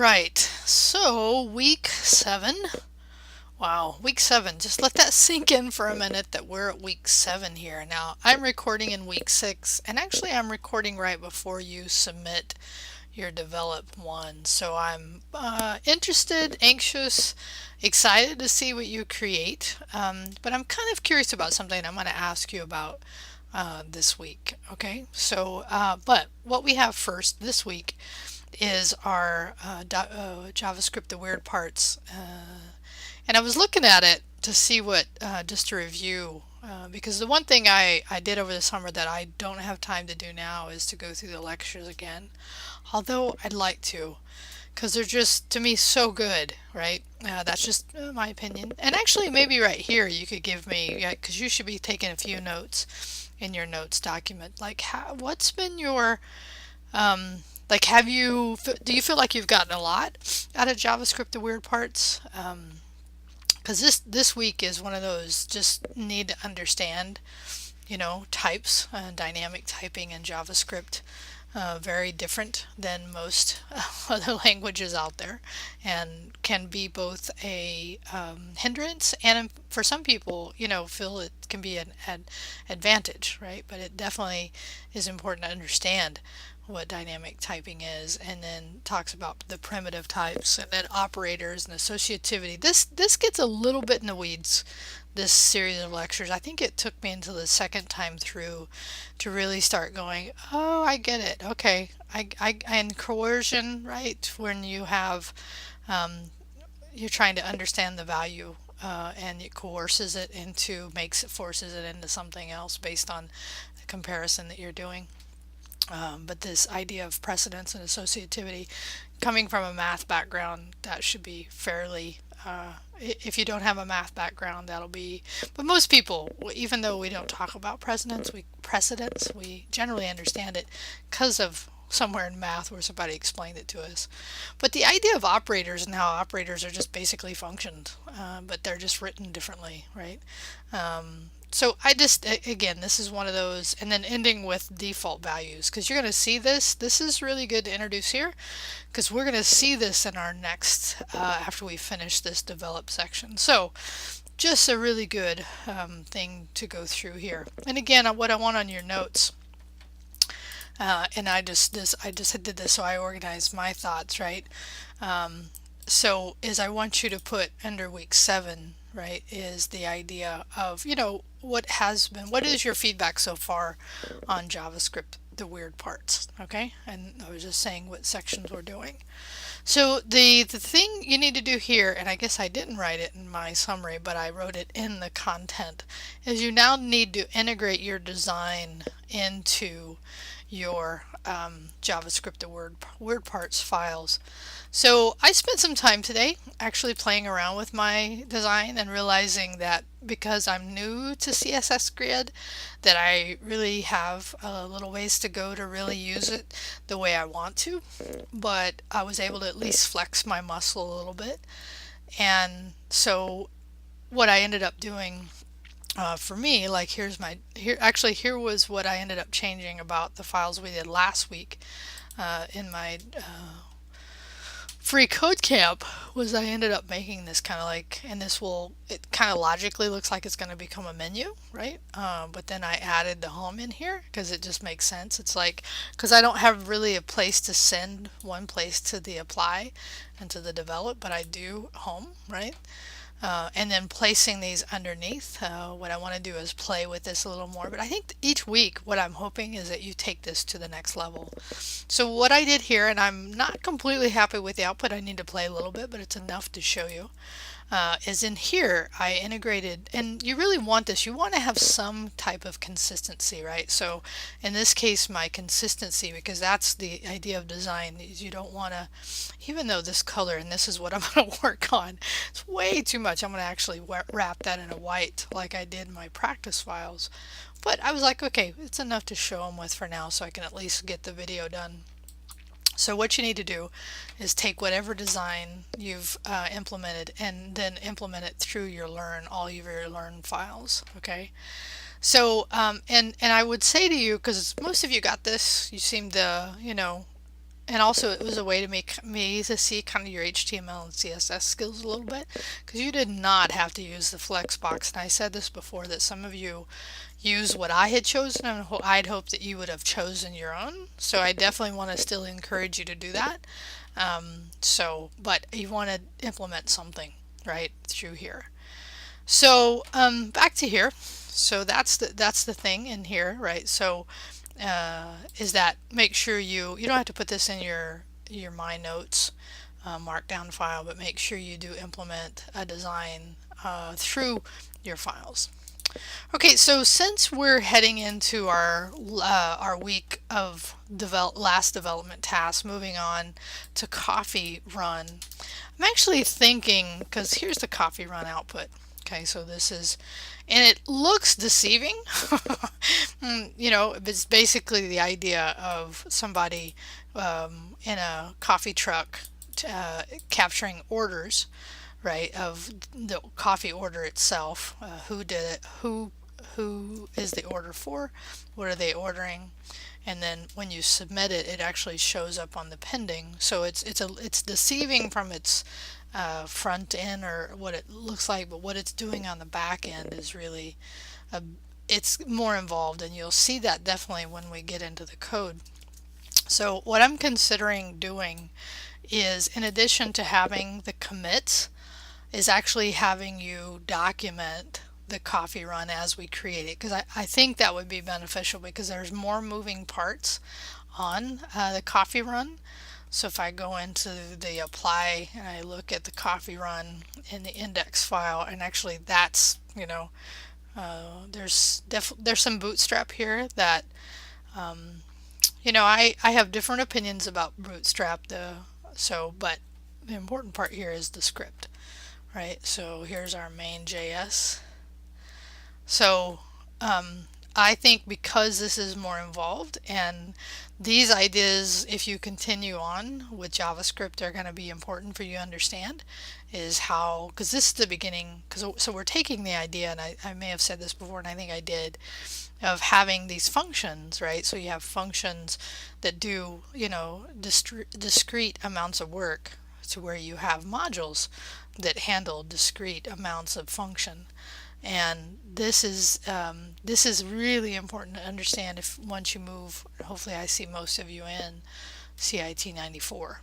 Right. So, week 7. Wow, week 7. Just let that sink in for a minute that we're at week 7 here. Now, I'm recording in week 6, and actually, I'm recording right before you submit your develop one. So, I'm interested, anxious, excited to see what you create. But I'm kind of curious about something I'm going to ask you about this week. Okay, so, but what we have first this week is our JavaScript, the weird parts. And I was looking at it to see what, just to review, because the one thing I did over the summer that I don't have time to do now is to go through the lectures again. Although I'd like to, because they're just, to me, so good, right? That's just my opinion. And actually, maybe right here you could give me, yeah, because you should be taking a few notes in your notes document. Like, what's been your like, do you feel like you've gotten a lot out of JavaScript, the weird parts? Because this week is one of those just need to understand, types, dynamic typing in JavaScript. Very different than most other languages out there, and can be both a hindrance and for some people, feel it can be an advantage, right? But it definitely is important to understand what dynamic typing is, and then talks about the primitive types and then operators and associativity. This gets a little bit in the weeds, this series of lectures. I think it took me until the second time through to really start going, oh, I get it. Okay. And coercion, right? When you have, you're trying to understand the value, and it coerces it forces it into something else based on the comparison that you're doing. But this idea of precedence and associativity, coming from a math background, that should be fairly, if you don't have a math background, that'll be, but most people, even though we don't talk about precedence, we generally understand it because of somewhere in math where somebody explained it to us. But the idea of operators and how operators are just basically functions, but they're just written differently, right? So I just, again, this is one of those, and then ending with default values, because you're going to see this. This is really good to introduce here, because we're going to see this in our next, after we finish this develop section. So just a really good thing to go through here. And again, what I want on your notes, and I just did this so I organized my thoughts, right? So is I want you to put under week 7, right, is the idea of, what is your feedback so far on JavaScript, the weird parts, okay? And I was just saying what sections we're doing. So the thing you need to do here, and I guess I didn't write it in my summary, but I wrote it in the content, is you now need to integrate your design into your JavaScript, the word parts files. So I spent some time today actually playing around with my design and realizing that because I'm new to CSS Grid, that I really have a little ways to go to really use it the way I want to. But I was able to at least flex my muscle a little bit. And so what I ended up doing, for me, like here was what I ended up changing about the files we did last week in my free code camp, was I ended up making this kind of like, and it kind of logically looks like it's going to become a menu, right? But then I added the home in here because it just makes sense. It's like, because I don't have really a place to send one place to the apply and to the develop, but I do home, right? And then placing these underneath. What I want to do is play with this a little more. But I think each week what I'm hoping is that you take this to the next level. So what I did here, and I'm not completely happy with the output, I need to play a little bit, but it's enough to show you, is in here I integrated, and you really want this, you want to have some type of consistency, right? So in this case, my consistency, because that's the idea of design, is you don't want to, even though this color, and this is what I'm going to work on, it's way too much. I'm going to actually wrap that in a white like I did in my practice files. But I was like, okay, it's enough to show them with for now so I can at least get the video done. So what you need to do is take whatever design you've implemented and then implement it through your all of your learn files, okay? So, and I would say to you, because most of you got this, you seem to, and also it was a way to make me to see kind of your HTML and CSS skills a little bit, because you did not have to use the flex box. And I said this before, that some of you use what I had chosen, and I'd hoped that you would have chosen your own. So I definitely want to still encourage you to do that. But you want to implement something right through here. So back to here. So that's the thing in here, right? So is that make sure you don't have to put this in your My Notes markdown file, but make sure you do implement a design through your files. Okay, so since we're heading into our week of last development task, moving on to coffee run, I'm actually thinking, because here's the coffee run output. Okay, so this is, and it looks deceiving. It's basically the idea of somebody in a coffee truck capturing orders, right, of the coffee order itself. Who did it? Who is the order for? What are they ordering? And then when you submit it, it actually shows up on the pending. So it's deceiving from its front end or what it looks like, but what it's doing on the back end is really it's more involved, and you'll see that definitely when we get into the code. So what I'm considering doing is, in addition to having the commits, is actually having you document the coffee run as we create it, because I think that would be beneficial, because there's more moving parts on the coffee run. So if I go into the apply and I look at the coffee run in the index file, and actually that's, there's some bootstrap here that I have different opinions about bootstrap, but the important part here is the script, right? So here's our main JS. So I think because this is more involved, and these ideas, if you continue on with JavaScript, are going to be important for you to understand, is how, because this is the beginning, so we're taking the idea, and I may have said this before, and I think I did, of having these functions, right? So you have functions that do, discrete amounts of work, to where you have modules that handle discrete amounts of function. And this is really important to understand if once you move. Hopefully I see most of you in CIT94,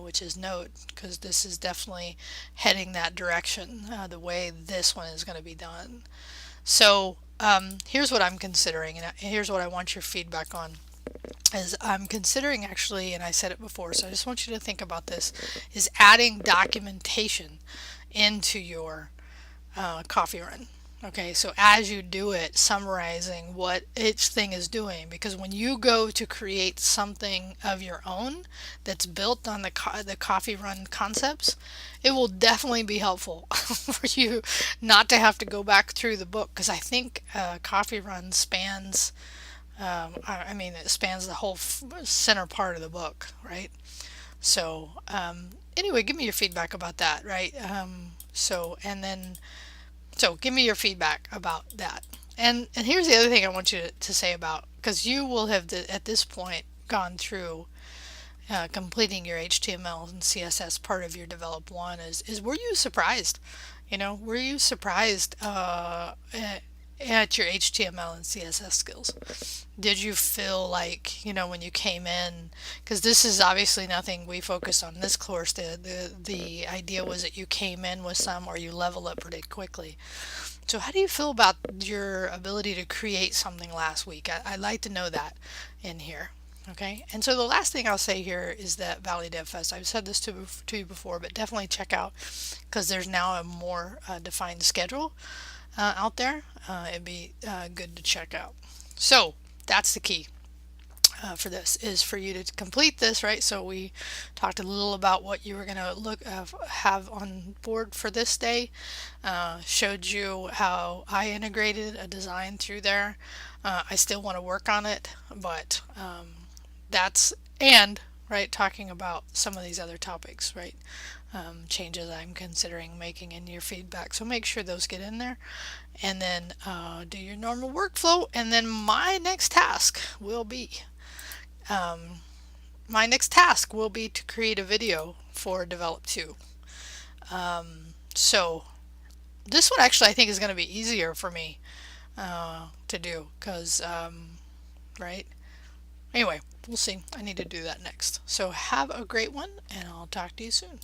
which is Node, because this is definitely heading that direction, the way this one is going to be done. So here's what I'm considering, and here's what I want your feedback on. Is I'm considering, actually, and I said it before, so I just want you to think about this, is adding documentation into your coffee run. Okay, so as you do it, summarizing what each thing is doing, because when you go to create something of your own that's built on the coffee run concepts, it will definitely be helpful for you not to have to go back through the book, because I think coffee run spans, it spans the whole center part of the book, right? So anyway, give me your feedback about that, right? So give me your feedback about that. And here's the other thing I want you to say about, because you will have at this point gone through completing your HTML and CSS part of your develop one, is were you surprised? Were you surprised at your HTML and CSS skills? Did you feel like, when you came in, because this is obviously nothing we focused on this course, the idea was that you came in with some, or you level up pretty quickly. So how do you feel about your ability to create something last week? I'd like to know that in here. Okay, and so the last thing I'll say here is that Valley Dev Fest. I've said this to you before, but definitely check out, because there's now a more defined schedule out there. It'd be good to check out. So that's the key for this, is for you to complete this, right? So we talked a little about what you were going to have on board for this day, showed you how I integrated a design through there. I still want to work on it, but right, talking about some of these other topics, right? Changes I'm considering making in your feedback. So make sure those get in there, and then do your normal workflow. And then my next task will be my next task will be to create a video for Develop 2. So this one actually I think is going to be easier for me to do because, right? Anyway, we'll see. I need to do that next. So have a great one, and I'll talk to you soon.